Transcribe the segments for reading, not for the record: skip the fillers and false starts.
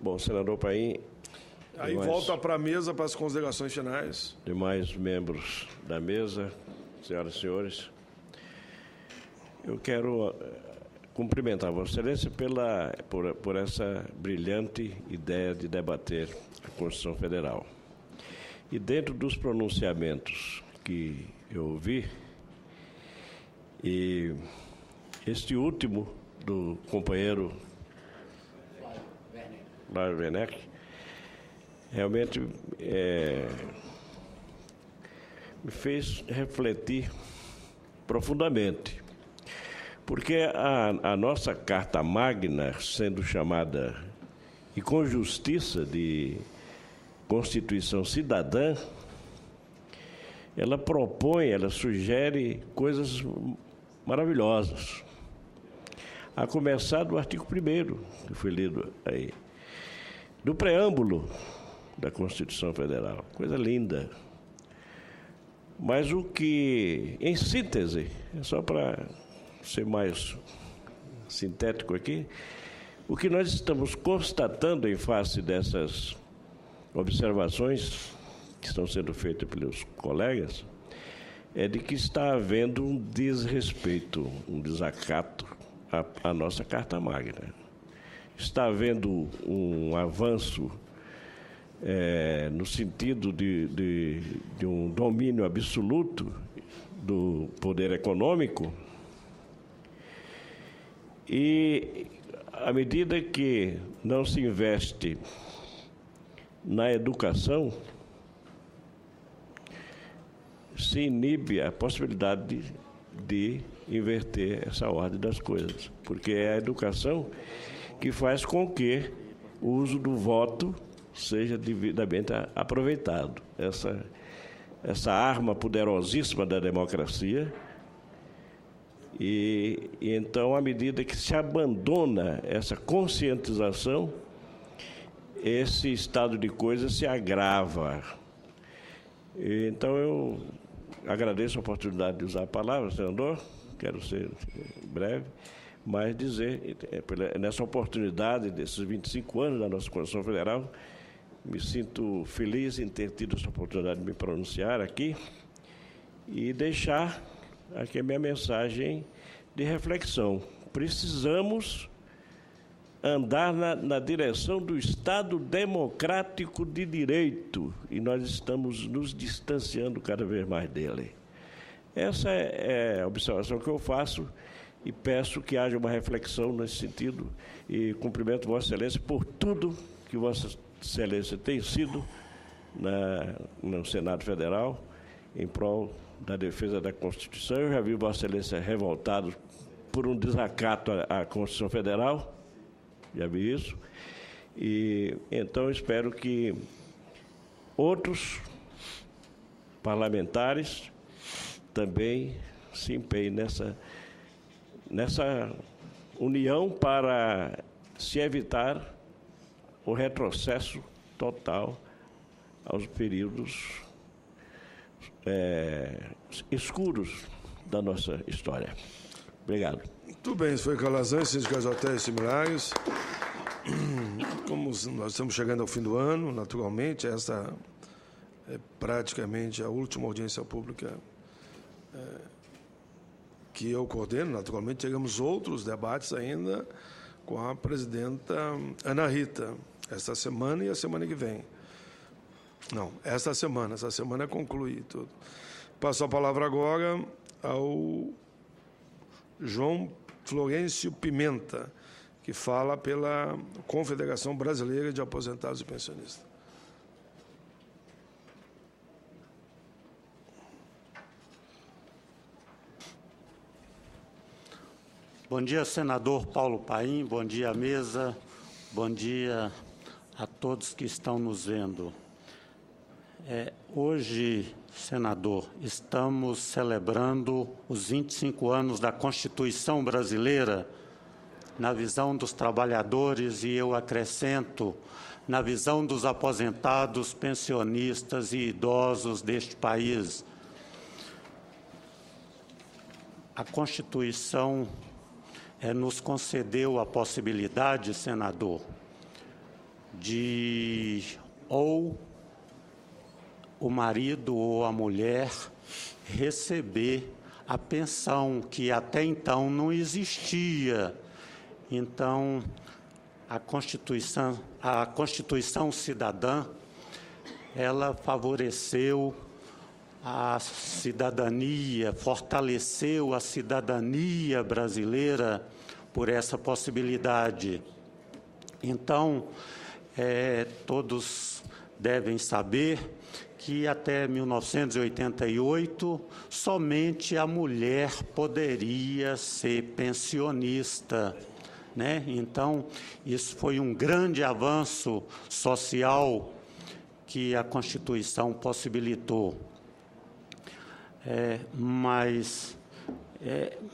Bom, senador Paim... Aí volta para a mesa para as considerações finais. Demais membros da mesa, senhoras e senhores, eu quero cumprimentar Vossa Excelência por essa brilhante ideia de debater a Constituição Federal. E dentro dos pronunciamentos que eu ouvi, e este último do companheiro Flávio Werneck, realmente me fez refletir profundamente, porque a nossa Carta Magna, sendo chamada, e com justiça, de Constituição Cidadã, ela propõe, ela sugere coisas maravilhosas. A começar do artigo 1º, que foi lido aí, do preâmbulo da Constituição Federal, coisa linda. Mas o que, em síntese, só para ser mais sintético aqui, o que nós estamos constatando em face dessas observações que estão sendo feitas pelos colegas é de que está havendo um desrespeito, um desacato à nossa Carta Magna. Está havendo um avanço no sentido de um domínio absoluto do poder econômico, e à medida que não se investe na educação, se inibe a possibilidade de inverter essa ordem das coisas, porque é a educação que faz com que o uso do voto seja devidamente aproveitado. Essa arma poderosíssima da democracia. E então, à medida que se abandona essa conscientização, esse estado de coisas se agrava. Então, eu agradeço a oportunidade de usar a palavra, senador, quero ser breve, mas dizer, nessa oportunidade desses 25 anos da nossa Constituição Federal, me sinto feliz em ter tido essa oportunidade de me pronunciar aqui e deixar aqui a minha mensagem de reflexão. Precisamos andar na direção do Estado democrático de direito, e nós estamos nos distanciando cada vez mais dele. Essa é a observação que eu faço e peço que haja uma reflexão nesse sentido, e cumprimento Vossa Excelência por tudo que Vossa Excelência tem sido no Senado Federal em prol da defesa da Constituição. Eu já vi Vossa Excelência revoltado por um desacato à Constituição Federal, já vi isso, e então espero que outros parlamentares também se empenhem nessa união para se evitar o retrocesso total aos períodos escuros da nossa história. Obrigado. Muito bem, isso foi Calazans, Síndicas Hotéis Similares. Como nós estamos chegando ao fim do ano, naturalmente, essa é praticamente a última audiência pública que eu coordeno. Naturalmente, teremos outros debates ainda com a presidenta Ana Rita, esta semana e a semana que vem. Não, essa semana conclui tudo. Passo a palavra agora ao João Florencio Pimenta, que fala pela Confederação Brasileira de Aposentados e Pensionistas. Bom dia, senador Paulo Paim, bom dia, mesa, bom dia a todos que estão nos vendo. Hoje, senador, estamos celebrando os 25 anos da Constituição Brasileira, na visão dos trabalhadores, e eu acrescento, na visão dos aposentados, pensionistas e idosos deste país. A Constituição nos concedeu a possibilidade, senador, de ou o marido ou a mulher receber a pensão, que até então não existia. Então, a Constituição Cidadã, ela favoreceu a cidadania, fortaleceu a cidadania brasileira por essa possibilidade. Então, todos devem saber que até 1988, somente a mulher poderia ser pensionista, né? Então, isso foi um grande avanço social que a Constituição possibilitou. Mas,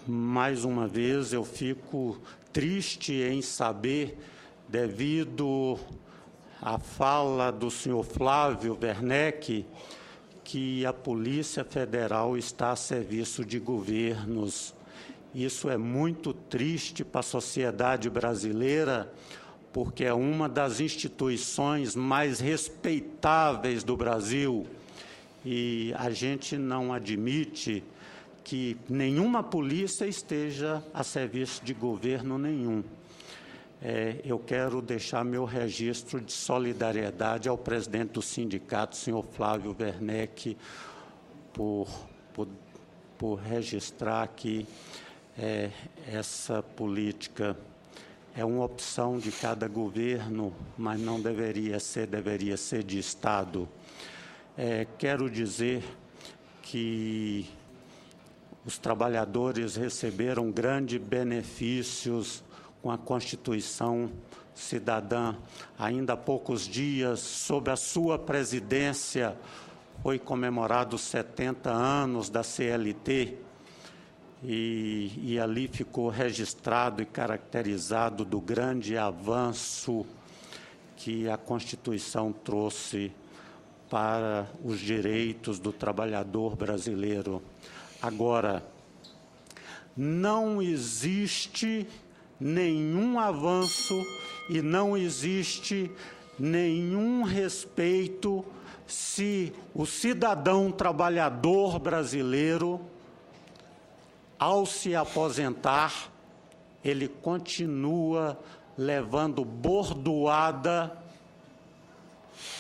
mais uma vez, eu fico triste em saber, devido à fala do senhor Flávio Werneck, que a Polícia Federal está a serviço de governos. Isso é muito triste para a sociedade brasileira, porque é uma das instituições mais respeitáveis do Brasil. E a gente não admite que nenhuma polícia esteja a serviço de governo nenhum. Eu quero deixar meu registro de solidariedade ao presidente do sindicato, senhor Flávio Werneck, por registrar que essa política é uma opção de cada governo, mas não deveria ser de Estado. Quero dizer que os trabalhadores receberam grandes benefícios com a Constituição Cidadã. Ainda há poucos dias, sob a sua presidência, foi comemorado os 70 anos da CLT, e ali ficou registrado e caracterizado do grande avanço que a Constituição trouxe para os direitos do trabalhador brasileiro. Agora, não existe nenhum avanço e não existe nenhum respeito se o cidadão trabalhador brasileiro, ao se aposentar, ele continua levando bordoada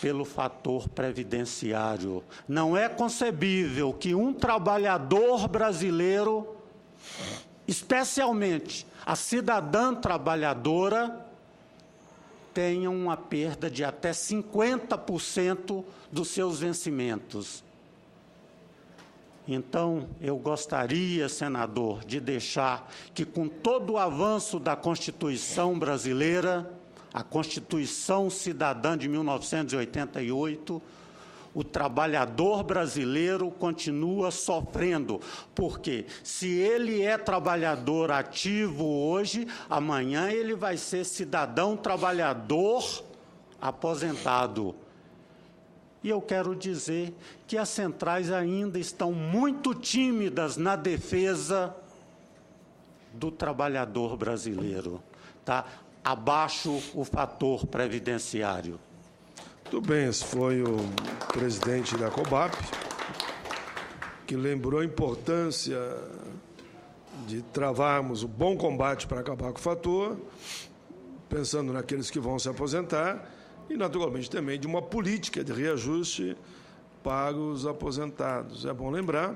pelo fator previdenciário. Não é concebível que um trabalhador brasileiro, especialmente a cidadã trabalhadora, tenha uma perda de até 50% dos seus vencimentos. Então, eu gostaria, senador, de deixar que, com todo o avanço da Constituição brasileira, a Constituição Cidadã de 1988, o trabalhador brasileiro continua sofrendo, porque se ele é trabalhador ativo hoje, amanhã ele vai ser cidadão trabalhador aposentado. E eu quero dizer que as centrais ainda estão muito tímidas na defesa do trabalhador brasileiro, tá? Abaixo o fator previdenciário. Muito bem, esse foi o presidente da COBAP, que lembrou a importância de travarmos o bom combate para acabar com o fator, pensando naqueles que vão se aposentar, e, naturalmente, também de uma política de reajuste para os aposentados. É bom lembrar,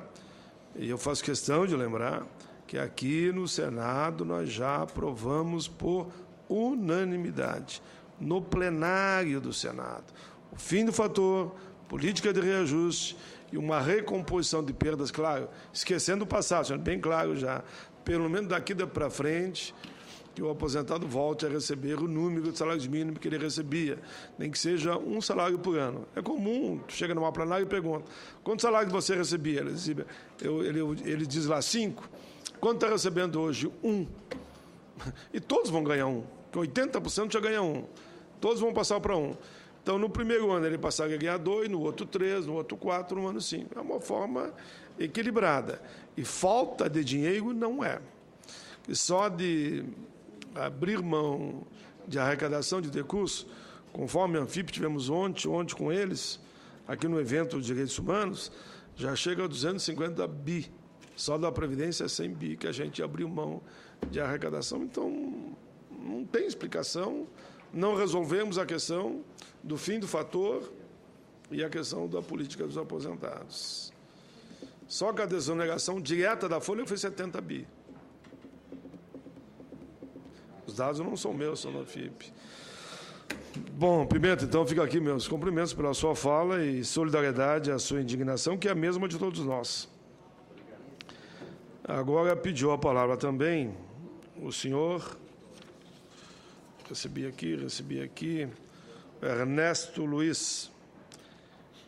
e eu faço questão de lembrar, que aqui no Senado nós já aprovamos por unanimidade, no plenário do Senado, o fim do fator, política de reajuste e uma recomposição de perdas, claro, esquecendo o passado, sendo bem claro já, pelo menos daqui para frente, que o aposentado volte a receber o número de salários mínimos que ele recebia, nem que seja um salário por ano. É comum, tu chega numa plenária e pergunta, quantos salários você recebia? Ele diz lá 5, quanto está recebendo hoje? 1. E todos vão ganhar 1, porque 80% já ganha 1. Todos vão passar para 1. Então, no primeiro ano ele passaria a ganhar 2, no outro 3, no outro 4, no ano 5. É uma forma equilibrada. E falta de dinheiro não é. E só de abrir mão de arrecadação de recursos, Conforme a Anfip tivemos ontem com eles, aqui no evento de Direitos Humanos, já chega a 250 bi. Só da Previdência é 100 bi que a gente abriu mão de arrecadação. Então, não tem explicação. Não resolvemos a questão do fim do fator e a questão da política dos aposentados. Só que a desoneração direta da folha foi 70 bi. Os dados não são meus, são da Anfip. Bom, Pimenta, então fica aqui meus cumprimentos pela sua fala e solidariedade à sua indignação, que é a mesma de todos nós. Agora pediu a palavra também o senhor, recebi aqui, Ernesto Luiz,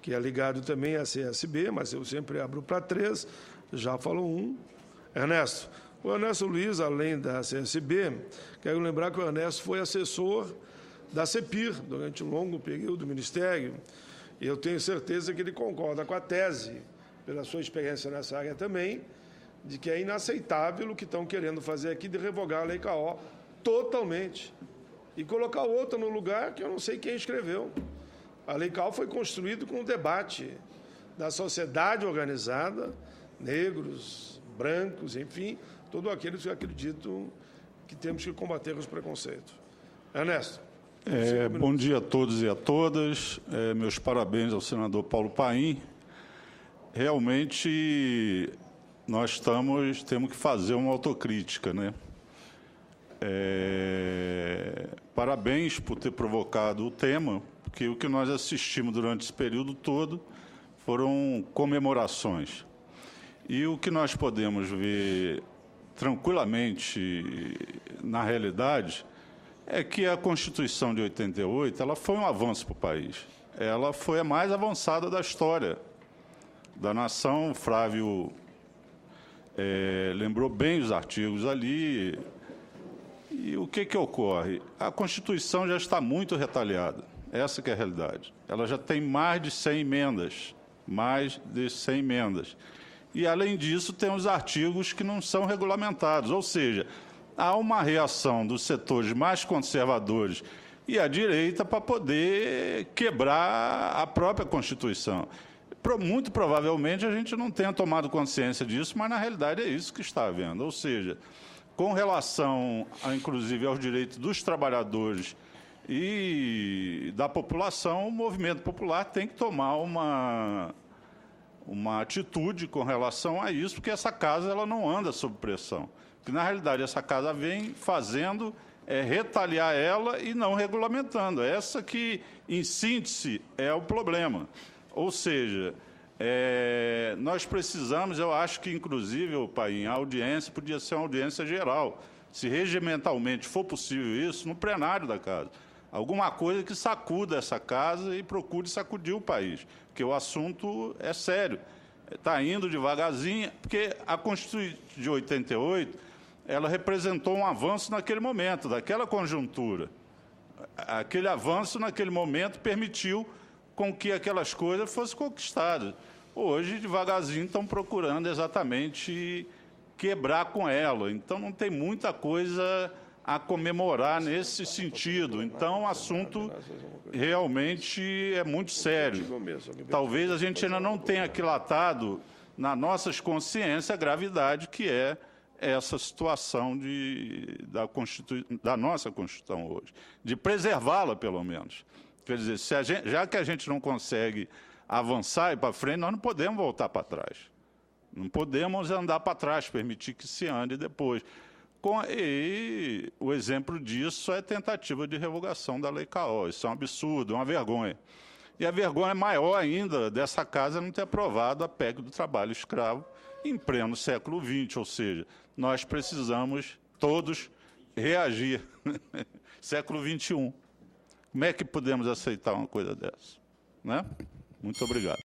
que é ligado também à CSB, mas eu sempre abro para 3, já falou um. Ernesto, o Ernesto Luiz, além da CSB, quero lembrar que o Ernesto foi assessor da CEPIR durante um longo período do Ministério, e eu tenho certeza que ele concorda com a tese, pela sua experiência nessa área também, de que é inaceitável o que estão querendo fazer aqui de revogar a Lei CAO totalmente e colocar outra no lugar que eu não sei quem escreveu. A Lei CAO foi construída com o debate da sociedade organizada, negros, brancos, enfim, todos aqueles que acreditam que temos que combater os preconceitos. Ernesto. Bom dia a todos e a todas. Meus parabéns ao senador Paulo Paim. Realmente, nós temos que fazer uma autocrítica, né? Parabéns por ter provocado o tema, porque o que nós assistimos durante esse período todo foram comemorações. E o que nós podemos ver tranquilamente na realidade é que a Constituição de 88 ela foi um avanço para o país. Ela foi a mais avançada da história da nação. O Flávio lembrou bem os artigos ali. E o que ocorre? A Constituição já está muito retalhada. Essa que é a realidade. Ela já tem mais de 100 emendas. Mais de 100 emendas. E, além disso, tem os artigos que não são regulamentados. Ou seja, há uma reação dos setores mais conservadores e à direita para poder quebrar a própria Constituição. Muito provavelmente a gente não tenha tomado consciência disso, mas na realidade é isso que está havendo. Ou seja, com relação, inclusive, aos direitos dos trabalhadores e da população, o movimento popular tem que tomar uma atitude com relação a isso, porque essa casa ela não anda sob pressão. Porque, na realidade, essa casa vem fazendo retaliar ela e não regulamentando. Essa que, em síntese, é o problema. Ou seja, nós precisamos, eu acho que, inclusive, Paim, a audiência podia ser uma audiência geral. Se regimentalmente for possível isso, no plenário da casa. Alguma coisa que sacuda essa casa e procure sacudir o país, porque o assunto é sério. Está indo devagarzinho, porque a Constituição de 88, ela representou um avanço naquele momento, daquela conjuntura. Aquele avanço, naquele momento, permitiu com que aquelas coisas fossem conquistadas. Hoje, devagarzinho, estão procurando exatamente quebrar com ela. Então, não tem muita coisa a comemorar nesse sentido. Então, o assunto realmente é muito sério. Talvez a gente ainda não tenha aquilatado nas nossas consciências a gravidade que é essa situação da nossa Constituição hoje, de preservá-la, pelo menos. Quer dizer, já que a gente não consegue avançar e para frente, nós não podemos voltar para trás. Não podemos andar para trás, permitir que se ande depois. E o exemplo disso é a tentativa de revogação da Lei CAO. Isso é um absurdo, uma vergonha. E a vergonha maior ainda dessa casa não ter aprovado a PEC do trabalho escravo em pleno século XX, ou seja, nós precisamos todos reagir. Século XXI. Como é que podemos aceitar uma coisa dessa? Né? Muito obrigado.